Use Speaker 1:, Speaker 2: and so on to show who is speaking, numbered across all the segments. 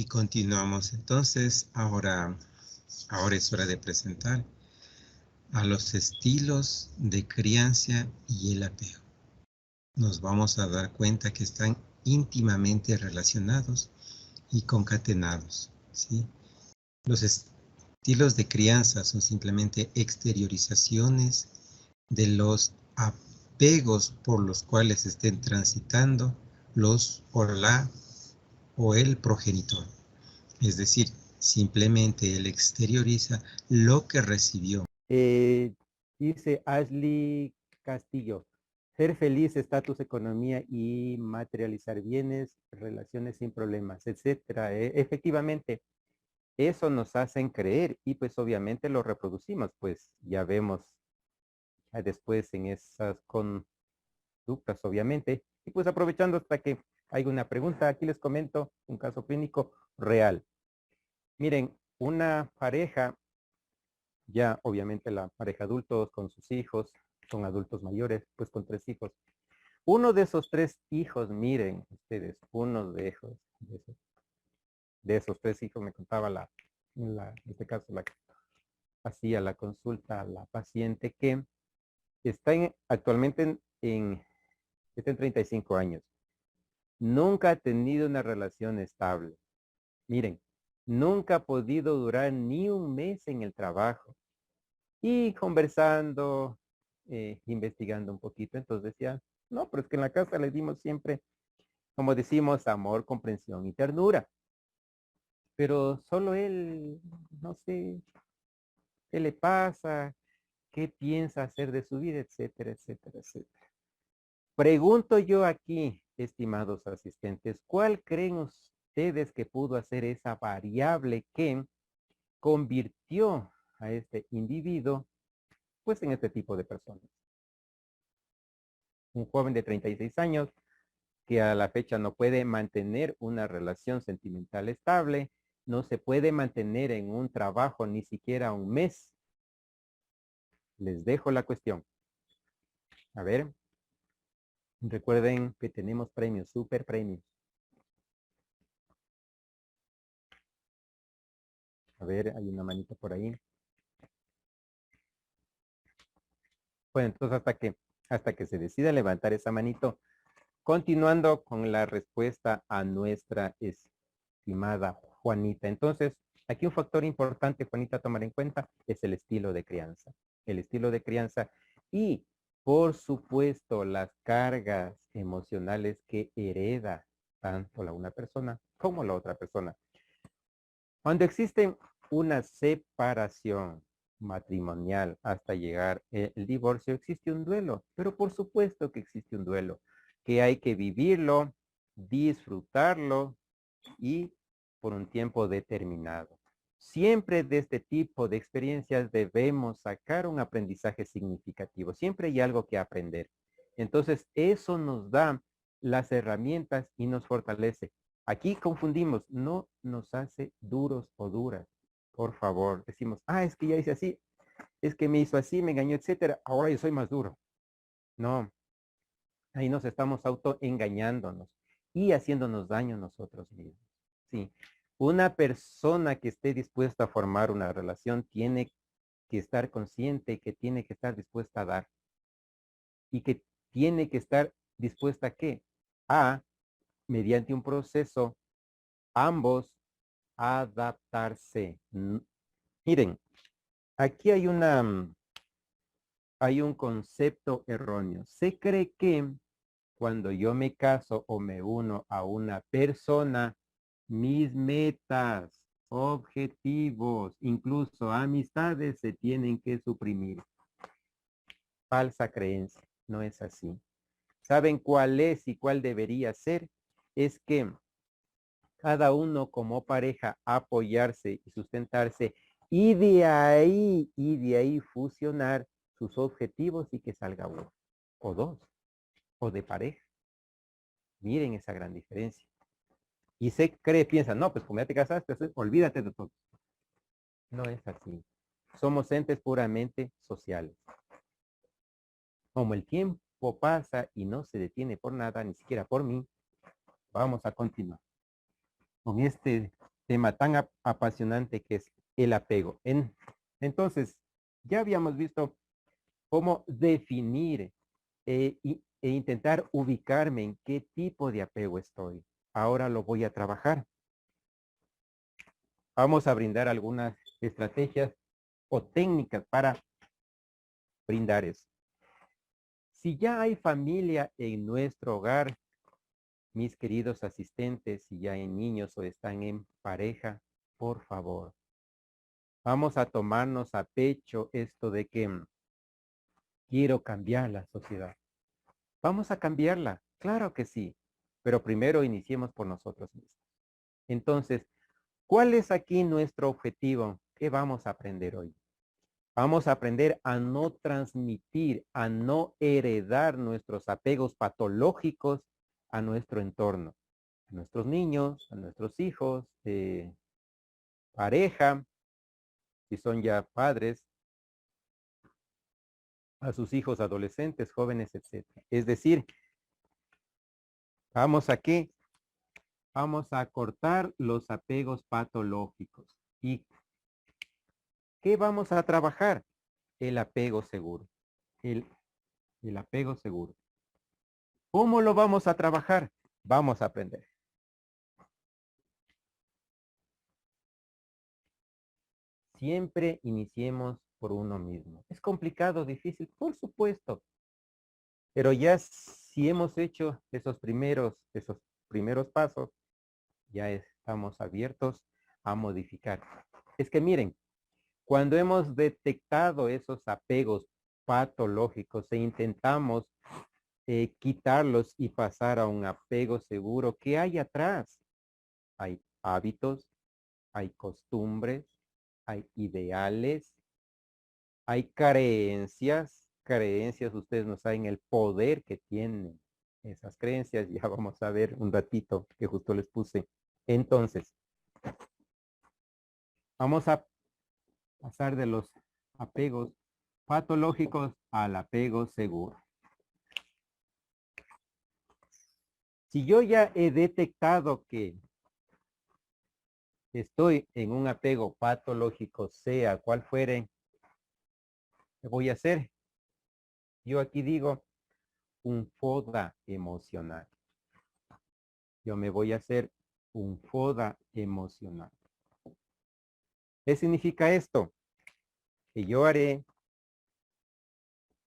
Speaker 1: Y continuamos. Entonces, ahora es hora de presentar a los estilos de crianza y el apego. Nos vamos a dar cuenta que están íntimamente relacionados y concatenados, ¿sí? Los estilos de crianza son simplemente exteriorizaciones de los apegos por los cuales estén transitando los o el progenitor. Es decir, simplemente él exterioriza lo que recibió.
Speaker 2: Dice Ashley Castillo, ser feliz, estatus, economía y materializar bienes, relaciones sin problemas, etcétera. Efectivamente, eso nos hacen creer y pues obviamente lo reproducimos, pues ya vemos ya después en esas conductas, obviamente. Y pues aprovechando hasta que hay una pregunta, aquí les comento un caso clínico real. Miren, una pareja, ya obviamente la pareja adultos con sus hijos, son adultos mayores, pues con 3 hijos. Uno de esos 3 hijos, miren ustedes, uno de esos 3 hijos me contaba en este caso la que hacía la consulta a la paciente que está actualmente está en 35 años. Nunca ha tenido una relación estable. Miren, nunca ha podido durar ni un mes en el trabajo. Y conversando, investigando un poquito, entonces decía, no, pero es que en la casa le dimos siempre, como decimos, amor, comprensión y ternura. Pero solo él, no sé, qué le pasa, qué piensa hacer de su vida, etcétera, etcétera, etcétera. Pregunto yo aquí, estimados asistentes, ¿cuál creen ustedes que pudo hacer esa variable que convirtió a este individuo, pues, en este tipo de personas? Un joven de 36 años que a la fecha no puede mantener una relación sentimental estable, no se puede mantener en un trabajo ni siquiera un mes. Les dejo la cuestión. A ver, recuerden que tenemos premios, super premios. A ver, hay una manita por ahí. Bueno, entonces hasta que se decida levantar esa manito, continuando con la respuesta a nuestra estimada Juanita. Entonces, aquí un factor importante, Juanita, a tomar en cuenta es el estilo de crianza. El estilo de crianza y, por supuesto, las cargas emocionales que hereda tanto la una persona como la otra persona. Cuando existe una separación matrimonial hasta llegar el divorcio, existe un duelo, pero por supuesto que existe un duelo, que hay que vivirlo, disfrutarlo y por un tiempo determinado. Siempre de este tipo de experiencias debemos sacar un aprendizaje significativo. Siempre hay algo que aprender. Entonces, eso nos da las herramientas y nos fortalece. Aquí confundimos, no nos hace duros o duras. Por favor, decimos, es que ya hice así, es que me hizo así, me engañó, etcétera. Ahora yo soy más duro. No, ahí nos estamos autoengañándonos y haciéndonos daño nosotros mismos. Sí, una persona que esté dispuesta a formar una relación tiene que estar consciente que tiene que estar dispuesta a dar y que tiene que estar dispuesta a qué? A, mediante un proceso, ambos adaptarse. Miren, aquí hay un concepto erróneo. Se cree que cuando yo me caso o me uno a una persona, mis metas, objetivos, incluso amistades se tienen que suprimir. Falsa creencia, no es así. ¿Saben cuál es y cuál debería ser? Es que cada uno como pareja apoyarse y sustentarse y de ahí fusionar sus objetivos y que salga uno, o dos, o de pareja. Miren esa gran diferencia. Y se cree, piensa, no, pues como ya te casaste, olvídate de todo. No es así. Somos entes puramente sociales. Como el tiempo pasa y no se detiene por nada, ni siquiera por mí, vamos a continuar con este tema tan apasionante que es el apego. Entonces, ya habíamos visto cómo definir e intentar ubicarme en qué tipo de apego estoy. Ahora lo voy a trabajar. Vamos a brindar algunas estrategias o técnicas para brindar eso. Si ya hay familia en nuestro hogar, mis queridos asistentes, si ya hay niños o están en pareja, por favor, vamos a tomarnos a pecho esto de que quiero cambiar la sociedad. Vamos a cambiarla, claro que sí, pero primero iniciemos por nosotros mismos. Entonces, ¿cuál es aquí nuestro objetivo? ¿Qué vamos a aprender hoy? Vamos a aprender a no transmitir, a no heredar nuestros apegos patológicos a nuestro entorno, a nuestros niños, a nuestros hijos, pareja, si son ya padres, a sus hijos adolescentes, jóvenes, etcétera. Es decir, vamos aquí, vamos a cortar los apegos patológicos. ¿Y qué vamos a trabajar? El apego seguro. El, el apego seguro. ¿Cómo lo vamos a trabajar? Vamos a aprender. Siempre iniciemos por uno mismo. Es complicado, difícil, por supuesto. Pero ya si hemos hecho esos primeros pasos, ya estamos abiertos a modificar. Es que miren, cuando hemos detectado esos apegos patológicos e intentamos quitarlos y pasar a un apego seguro, ¿qué hay atrás? Hay hábitos, hay costumbres, hay ideales, hay creencias, ustedes no saben el poder que tienen esas creencias, ya vamos a ver un ratito que justo les puse. Entonces, vamos a pasar de los apegos patológicos al apego seguro. Si yo ya he detectado que estoy en un apego patológico, sea cual fuere, ¿qué voy a hacer? Yo aquí digo un FODA emocional. Yo me voy a hacer un FODA emocional. ¿Qué significa esto? Que yo haré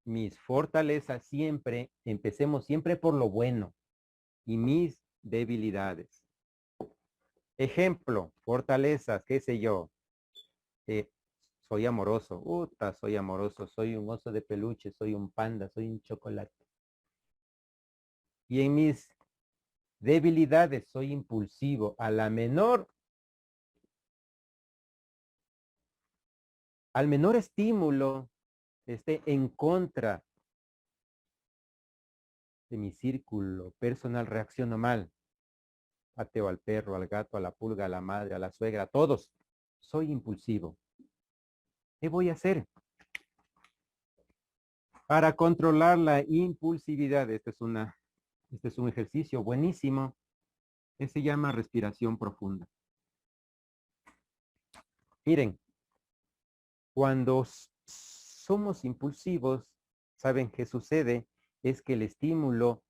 Speaker 2: mis fortalezas siempre, empecemos siempre por lo bueno y mis debilidades. Ejemplo, fortalezas, qué sé yo. Soy amoroso, soy amoroso, soy un oso de peluche, soy un panda, soy un chocolate. Y en mis debilidades soy impulsivo. Al menor estímulo, esté en contra de mi círculo personal, reacciono mal. Pateo al perro, al gato, a la pulga, a la madre, a la suegra, a todos. Soy impulsivo. ¿Qué voy a hacer? Para controlar la impulsividad, este es un ejercicio buenísimo, que se llama respiración profunda. Miren, cuando somos impulsivos, ¿saben qué sucede? Es que el estímulo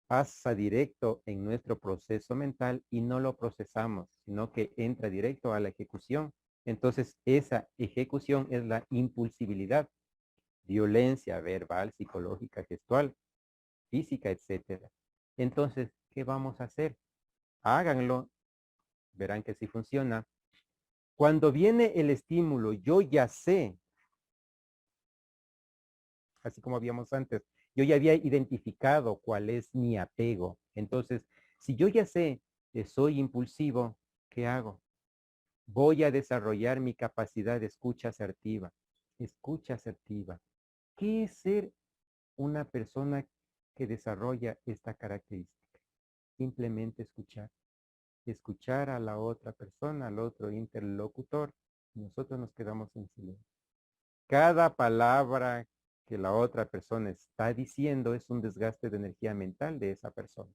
Speaker 2: pasa directo en nuestro proceso mental y no lo procesamos, sino que entra directo a la ejecución. Entonces, esa ejecución es la impulsibilidad, violencia verbal, psicológica, gestual, física, etcétera. Entonces, ¿qué vamos a hacer? Háganlo, verán que sí funciona. Cuando viene el estímulo, yo ya sé, así como habíamos antes, yo ya había identificado cuál es mi apego. Entonces, si yo ya sé que soy impulsivo, ¿qué hago? Voy a desarrollar mi capacidad de escucha asertiva. Escucha asertiva. ¿Qué es ser una persona que desarrolla esta característica? Simplemente escuchar. Escuchar a la otra persona, al otro interlocutor. Nosotros nos quedamos en silencio. Cada palabra que la otra persona está diciendo es un desgaste de energía mental de esa persona.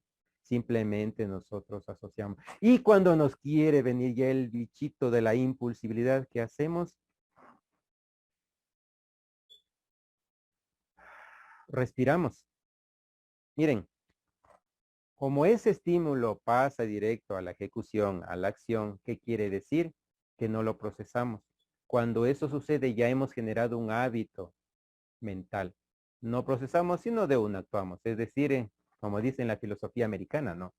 Speaker 2: Simplemente nosotros asociamos. Y cuando nos quiere venir ya el bichito de la impulsibilidad, ¿qué hacemos? Respiramos. Miren, como ese estímulo pasa directo a la ejecución, a la acción, ¿qué quiere decir? Que no lo procesamos. Cuando eso sucede, ya hemos generado un hábito mental. No procesamos, sino de una actuamos. Es decir, como dice en la filosofía americana, ¿no?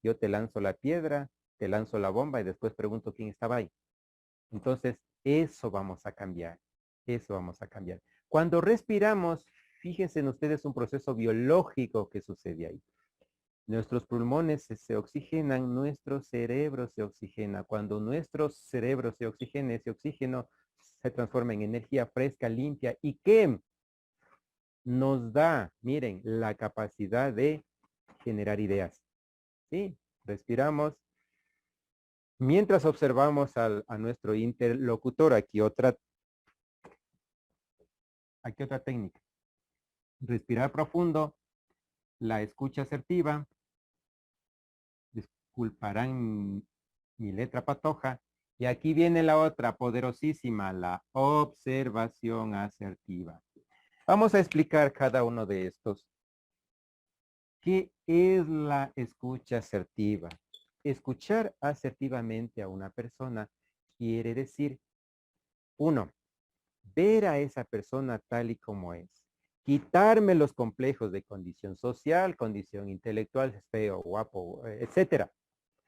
Speaker 2: Yo te lanzo la piedra, te lanzo la bomba y después pregunto quién estaba ahí. Entonces, eso vamos a cambiar. Eso vamos a cambiar. Cuando respiramos, fíjense en ustedes un proceso biológico que sucede ahí. Nuestros pulmones se oxigenan, nuestro cerebro se oxigena. Cuando nuestro cerebro se oxigena, ese oxígeno se transforma en energía fresca, limpia y que nos da, miren, la capacidad de generar ideas. ¿Sí? Respiramos. Mientras observamos a nuestro interlocutor, aquí otra técnica. Respirar profundo, la escucha asertiva. Disculparán mi letra patoja. Y aquí viene la otra poderosísima, la observación asertiva. Vamos a explicar cada uno de estos. ¿Qué es la escucha asertiva? Escuchar asertivamente a una persona quiere decir, uno, ver a esa persona tal y como es. Quitarme los complejos de condición social, condición intelectual, feo, guapo, etcétera.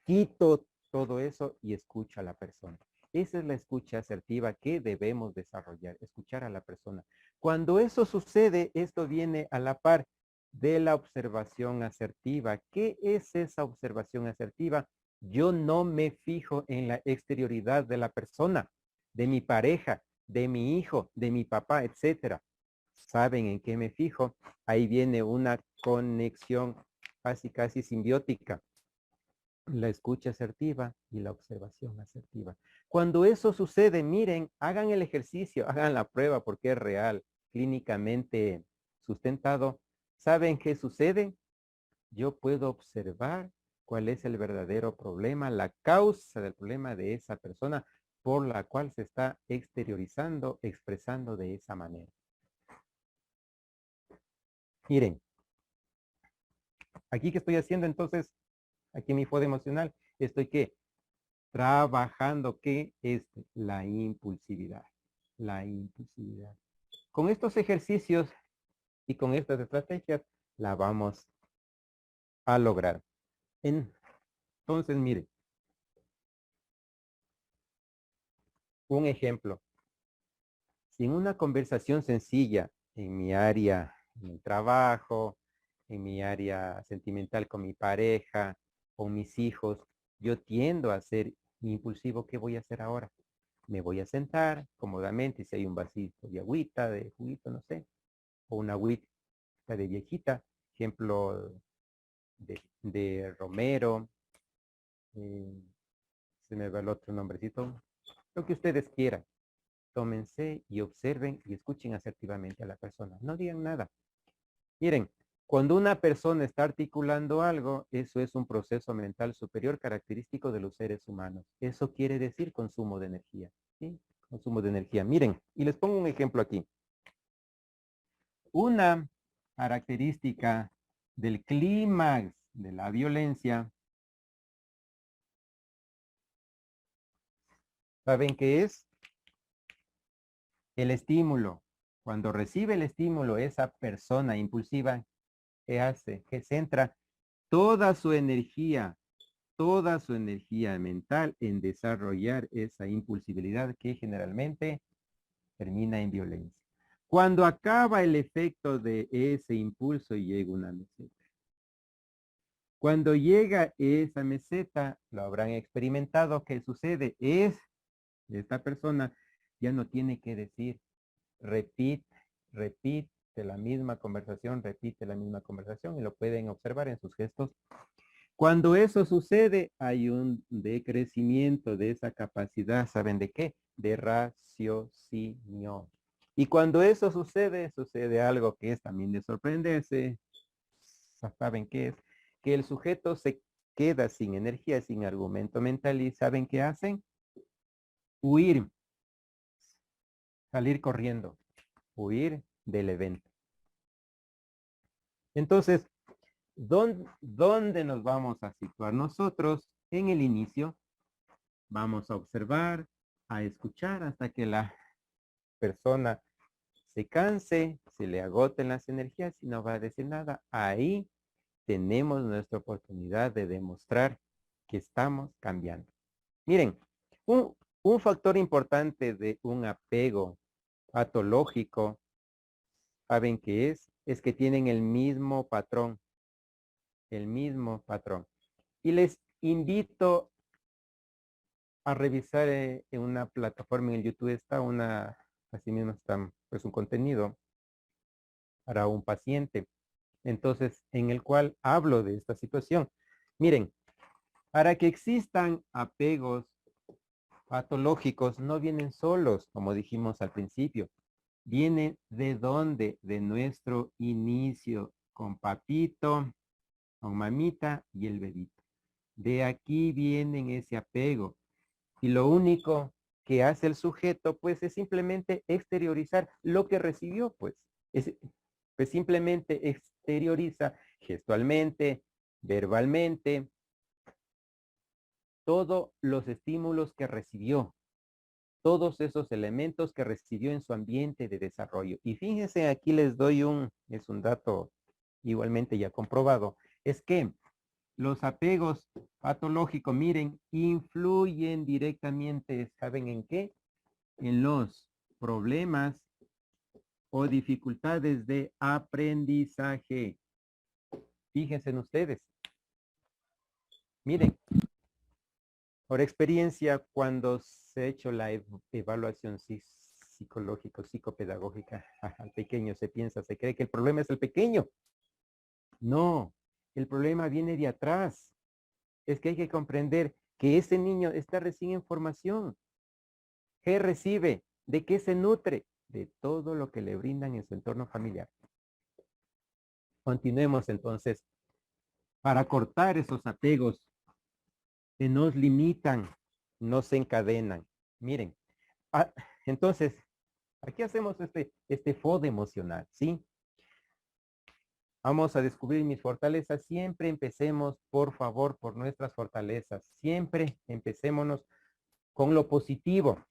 Speaker 2: Quito todo eso y escucho a la persona. Esa es la escucha asertiva que debemos desarrollar, escuchar a la persona. Cuando eso sucede, esto viene a la par de la observación asertiva. ¿Qué es esa observación asertiva? Yo no me fijo en la exterioridad de la persona, de mi pareja, de mi hijo, de mi papá, etcétera. ¿Saben en qué me fijo? Ahí viene una conexión casi simbiótica. La escucha asertiva y la observación asertiva. Cuando eso sucede, miren, hagan el ejercicio, hagan la prueba porque es real, clínicamente sustentado. ¿Saben qué sucede? Yo puedo observar cuál es el verdadero problema, la causa del problema de esa persona por la cual se está exteriorizando, expresando de esa manera. Miren, aquí que estoy haciendo entonces, aquí en mi foda emocional, estoy ¿qué? Trabajando ¿qué es la impulsividad? La impulsividad. Con estos ejercicios y con estas estrategias la vamos a lograr. Entonces, mire, un ejemplo. Si en una conversación sencilla en mi área, en el trabajo, en mi área sentimental con mi pareja, con mis hijos, yo tiendo a ser impulsivo, ¿qué voy a hacer ahora? Me voy a sentar cómodamente, si hay un vasito de agüita, de juguito, no sé, o una agüita de viejita, ejemplo de romero, se me va el otro nombrecito, lo que ustedes quieran. Tómense y observen y escuchen asertivamente a la persona. No digan nada. Miren, cuando una persona está articulando algo, eso es un proceso mental superior característico de los seres humanos. Eso quiere decir consumo de energía. ¿Sí? Consumo de energía. Miren, y les pongo un ejemplo aquí. Una característica del clímax de la violencia, ¿saben qué es? El estímulo. Cuando recibe el estímulo esa persona impulsiva, ¿qué hace? Que centra toda su energía mental en desarrollar esa impulsibilidad que generalmente termina en violencia. Cuando acaba el efecto de ese impulso llega una meseta. Cuando llega esa meseta, lo habrán experimentado, ¿qué sucede? Esta persona ya no tiene que decir, repite la misma conversación, repite la misma conversación y lo pueden observar en sus gestos. Cuando eso sucede, hay un decrecimiento de esa capacidad, ¿saben de qué? De raciocinio. Y cuando eso sucede, sucede algo que es también de sorprenderse. ¿Saben qué es? que el sujeto se queda sin energía, sin argumento mental y ¿saben qué hacen? Huir, salir corriendo, huir del evento. Entonces, ¿dónde nos vamos a situar nosotros? En el inicio, vamos a observar, a escuchar hasta que la persona se canse, se le agoten las energías y no va a decir nada. Ahí tenemos nuestra oportunidad de demostrar que estamos cambiando. Miren, un factor importante de un apego patológico, ¿saben qué es? Es que tienen el mismo patrón. El mismo patrón. Y les invito a revisar en una plataforma en YouTube. Está así mismo está pues un contenido para un paciente. Entonces, en el cual hablo de esta situación. Miren, para que existan apegos patológicos, no vienen solos, como dijimos al principio. Vienen de dónde? De nuestro inicio, con papito, con mamita y el bebito. De aquí viene ese apego. Y lo único que hace el sujeto, pues, es simplemente exteriorizar lo que recibió, pues. Pues simplemente exterioriza gestualmente, verbalmente, todos los estímulos que recibió, todos esos elementos que recibió en su ambiente de desarrollo. Y fíjense, aquí les doy es un dato igualmente ya comprobado, es que los apegos patológicos, miren, influyen directamente, ¿saben en qué? En los problemas o dificultades de aprendizaje. Fíjense en ustedes. Miren, por experiencia, cuando se ha hecho la evaluación psicológica, psicopedagógica al pequeño, se piensa, se cree que el problema es el pequeño. No, el problema viene de atrás. Es que hay que comprender que ese niño está recién en formación. ¿Qué recibe? ¿De qué se nutre? De todo lo que le brindan en su entorno familiar. Continuemos entonces. Para cortar esos apegos que nos limitan, nos encadenan. Miren, entonces, aquí hacemos este FOD emocional, ¿sí? Vamos a descubrir mis fortalezas. Siempre empecemos, por favor, por nuestras fortalezas. Siempre empecémonos con lo positivo.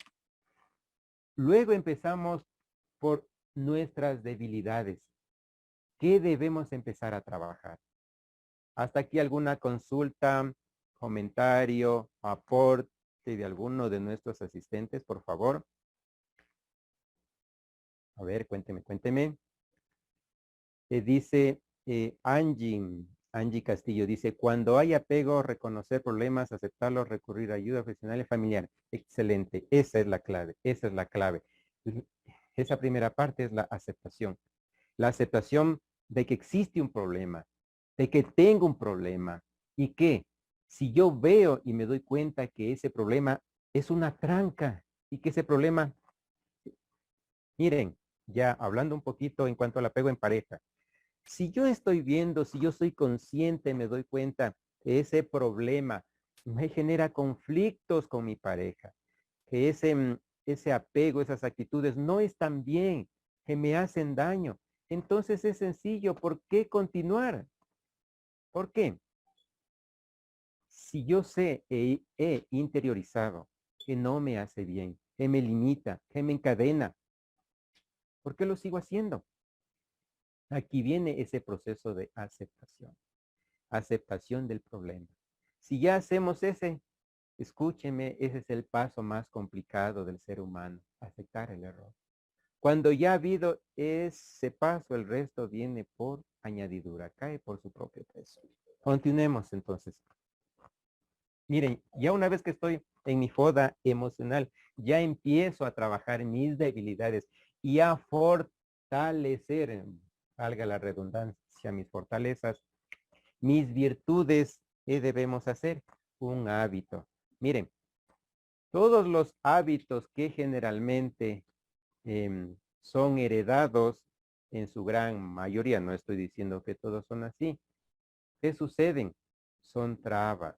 Speaker 2: Luego empezamos por nuestras debilidades. ¿Qué debemos empezar a trabajar? Hasta aquí alguna consulta, comentario, aporte de alguno de nuestros asistentes, por favor. A ver, cuénteme. Dice Angie Castillo, dice, cuando hay apego, reconocer problemas, aceptarlos, recurrir a ayuda profesional y familiar. Excelente, esa es la clave, esa es la clave. Esa primera parte es la aceptación. La aceptación de que existe un problema, de que tengo un problema y que si yo veo y me doy cuenta que ese problema es una tranca y que ese problema, miren, ya hablando un poquito en cuanto al apego en pareja, si yo estoy viendo, si yo soy consciente, me doy cuenta que ese problema me genera conflictos con mi pareja, que ese apego, esas actitudes no están bien, que me hacen daño. Entonces es sencillo, ¿por qué continuar? ¿Por qué? Si yo sé e he interiorizado que no me hace bien, que me limita, que me encadena, ¿por qué lo sigo haciendo? Aquí viene ese proceso de aceptación. Aceptación del problema. Si ya hacemos escúcheme, ese es el paso más complicado del ser humano, aceptar el error. Cuando ya ha habido ese paso, el resto viene por añadidura, cae por su propio peso. Continuemos entonces. Miren, ya una vez que estoy en mi foda emocional, ya empiezo a trabajar mis debilidades y a fortalecer, valga la redundancia, mis fortalezas, mis virtudes. ¿Qué debemos hacer? Un hábito. Miren, todos los hábitos que generalmente son heredados en su gran mayoría, no estoy diciendo que todos son así, ¿Qué suceden? Son trabas,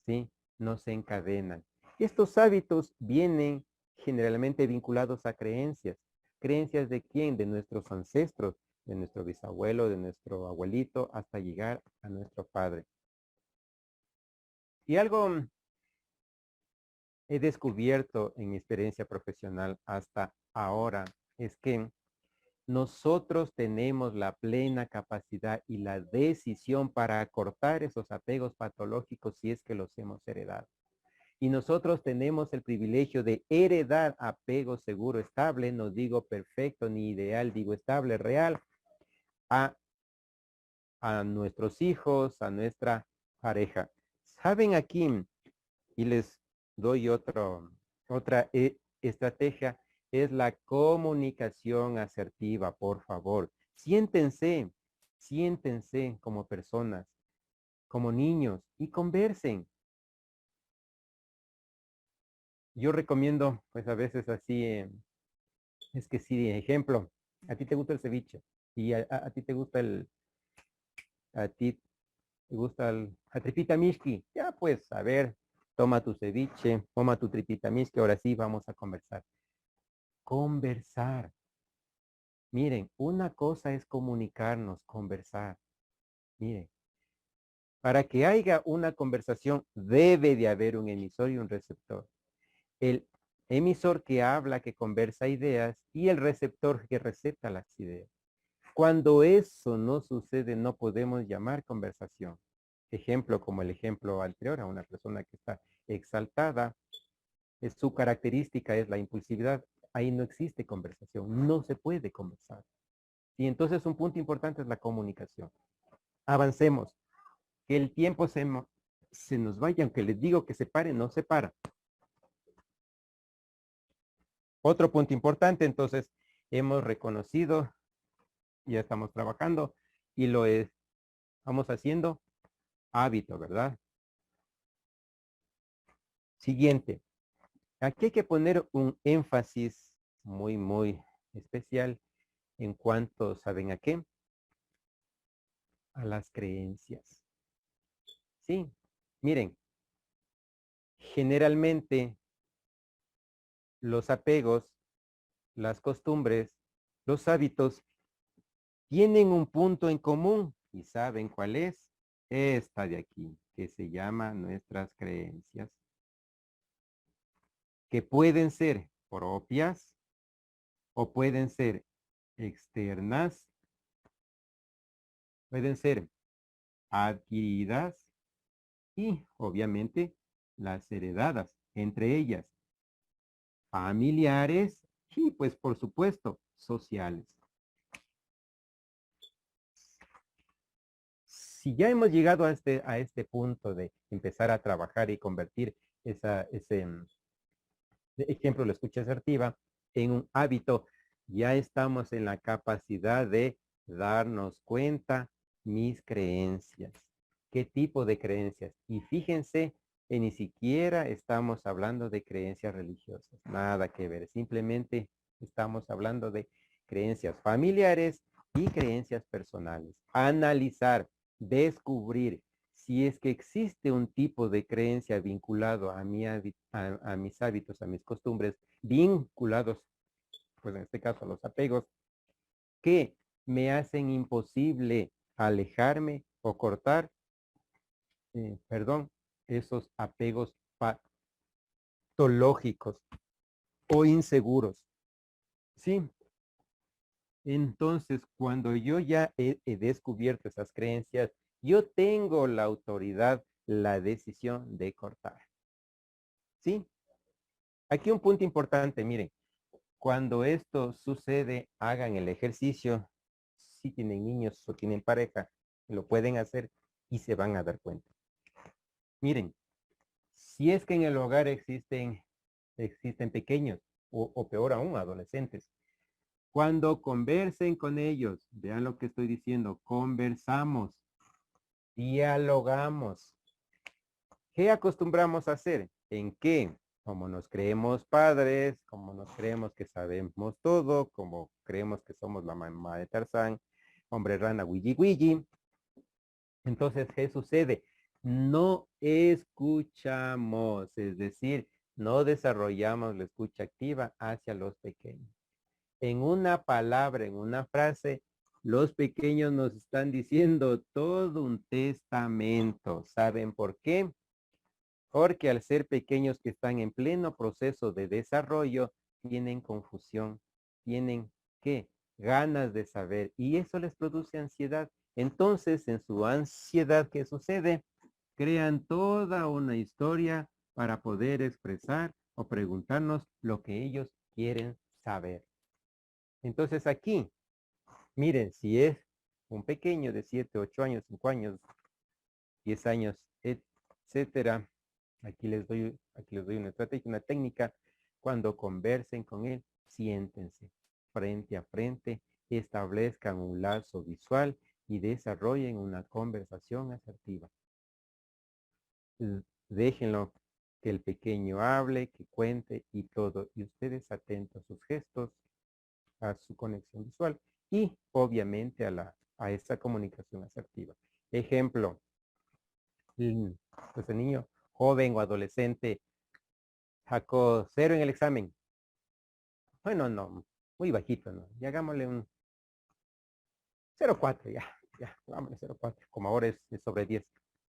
Speaker 2: ¿sí? Nos encadenan. Estos hábitos vienen generalmente vinculados a creencias. ¿Creencias de quién? De nuestros ancestros, de nuestro bisabuelo, de nuestro abuelito, hasta llegar a nuestro padre. Y algo he descubierto en mi experiencia profesional hasta ahora es que nosotros tenemos la plena capacidad y la decisión para acortar esos apegos patológicos si es que los hemos heredado. Y nosotros tenemos el privilegio de heredar apego seguro, estable, no digo perfecto ni ideal, digo estable, real, a, a nuestros hijos, a nuestra pareja. ¿Saben aquí? Y les doy otra estrategia, es la comunicación asertiva, por favor. Siéntense, siéntense como personas, como niños y conversen. Yo recomiendo, pues a veces así, es que sí, ejemplo, a ti te gusta el ceviche y a ti te gusta a ti te gusta la tripita mishki. Ya pues, a ver, toma tu ceviche, toma tu tripita mishki, ahora sí vamos a conversar. Conversar. Miren, una cosa es comunicarnos, conversar. Miren, para que haya una conversación debe de haber un emisor y un receptor. El emisor que habla, que conversa ideas y el receptor que recepta las ideas. Cuando eso no sucede, no podemos llamar conversación. Ejemplo como el ejemplo anterior, a una persona que está exaltada, su característica es la impulsividad. Ahí no existe conversación, no se puede conversar. Y entonces un punto importante es la comunicación. Avancemos. Que el tiempo se nos vaya, aunque les digo que se pare, no se para. Otro punto importante, entonces, hemos reconocido, ya estamos trabajando y estamos haciendo hábito, ¿verdad? Siguiente. Aquí hay que poner un énfasis muy, muy especial en cuanto, ¿saben a qué? A las creencias. Sí, miren, generalmente los apegos, las costumbres, los hábitos tienen un punto en común y ¿saben cuál es? Esta de aquí, que se llama nuestras creencias, que pueden ser propias o pueden ser externas, pueden ser adquiridas y obviamente las heredadas, entre ellas familiares y pues por supuesto sociales. Si ya hemos llegado a este punto de empezar a trabajar y convertir ese ejemplo, la escucha asertiva, en un hábito, ya estamos en la capacidad de darnos cuenta mis creencias. ¿Qué tipo de creencias? Y fíjense que ni siquiera estamos hablando de creencias religiosas, nada que ver, simplemente estamos hablando de creencias familiares y creencias personales. Analizar, descubrir si es que existe un tipo de creencia vinculado a mis hábitos, a mis costumbres, vinculados, pues en este caso a los apegos, que me hacen imposible alejarme o cortar, perdón, esos apegos patológicos o inseguros. Sí. Entonces, cuando yo ya he descubierto esas creencias, yo tengo la autoridad, la decisión de cortar. ¿Sí? Aquí un punto importante, miren, cuando esto sucede, hagan el ejercicio, si tienen niños o tienen pareja, lo pueden hacer y se van a dar cuenta. Miren, si es que en el hogar existen pequeños o peor aún, adolescentes, cuando conversen con ellos, vean lo que estoy diciendo, conversamos, dialogamos. ¿Qué acostumbramos a hacer? ¿En qué? Como nos creemos padres, como nos creemos que sabemos todo, como creemos que somos la mamá de Tarzán, hombre rana, wiji wiji. Entonces, ¿qué sucede? No escuchamos, es decir, no desarrollamos la escucha activa hacia los pequeños. En una palabra, en una frase, los pequeños nos están diciendo todo un testamento. ¿Saben por qué? Porque al ser pequeños que están en pleno proceso de desarrollo, tienen confusión, tienen ¿qué? Ganas de saber y eso les produce ansiedad. Entonces, en su ansiedad, ¿qué sucede? Crean toda una historia para poder expresar o preguntarnos lo que ellos quieren saber. Entonces aquí, miren, si es un pequeño de 7, 8 años, 5 años, 10 años, etcétera, aquí les doy una estrategia, una técnica. Cuando conversen con él, siéntense frente a frente, establezcan un lazo visual y desarrollen una conversación asertiva. Déjenlo que el pequeño hable, que cuente y todo, y ustedes atentos a sus gestos, a su conexión visual y obviamente a esa comunicación asertiva. Ejemplo, pues el niño joven o adolescente sacó 0 en el examen. Bueno, no, muy bajito, ¿no? Y hagámosle un 0,4, ya, hagámosle 0,4, como ahora es sobre 10.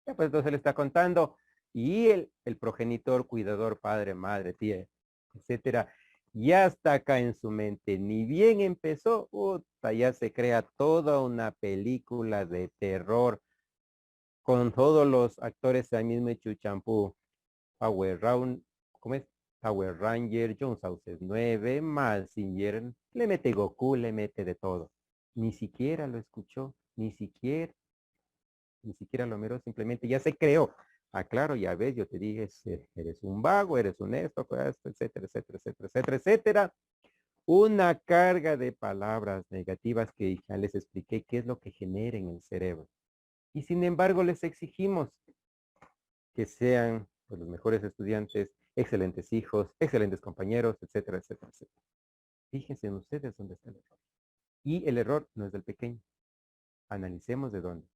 Speaker 2: Ya, pues entonces le está contando y el progenitor, cuidador, padre, madre, tía, etcétera, ya está acá en su mente. Ni bien empezó, ya se crea toda una película de terror con todos los actores ahí mismo hecho champú. Power Round, ¿cómo es? Power Ranger, John Sauces 9, Mazinger, le mete Goku, le mete de todo. Ni siquiera lo escuchó, ni siquiera lo miró, simplemente ya se creó. Ah, claro, ya ves, yo te dije, eres un vago, eres un esto, etcétera, etcétera, etcétera, etcétera, etcétera. Una carga de palabras negativas que ya les expliqué qué es lo que genera en el cerebro. Y sin embargo les exigimos que sean pues, los mejores estudiantes, excelentes hijos, excelentes compañeros, etcétera, etcétera, etcétera. Fíjense en ustedes dónde está el error. Y el error no es del pequeño. Analicemos de dónde.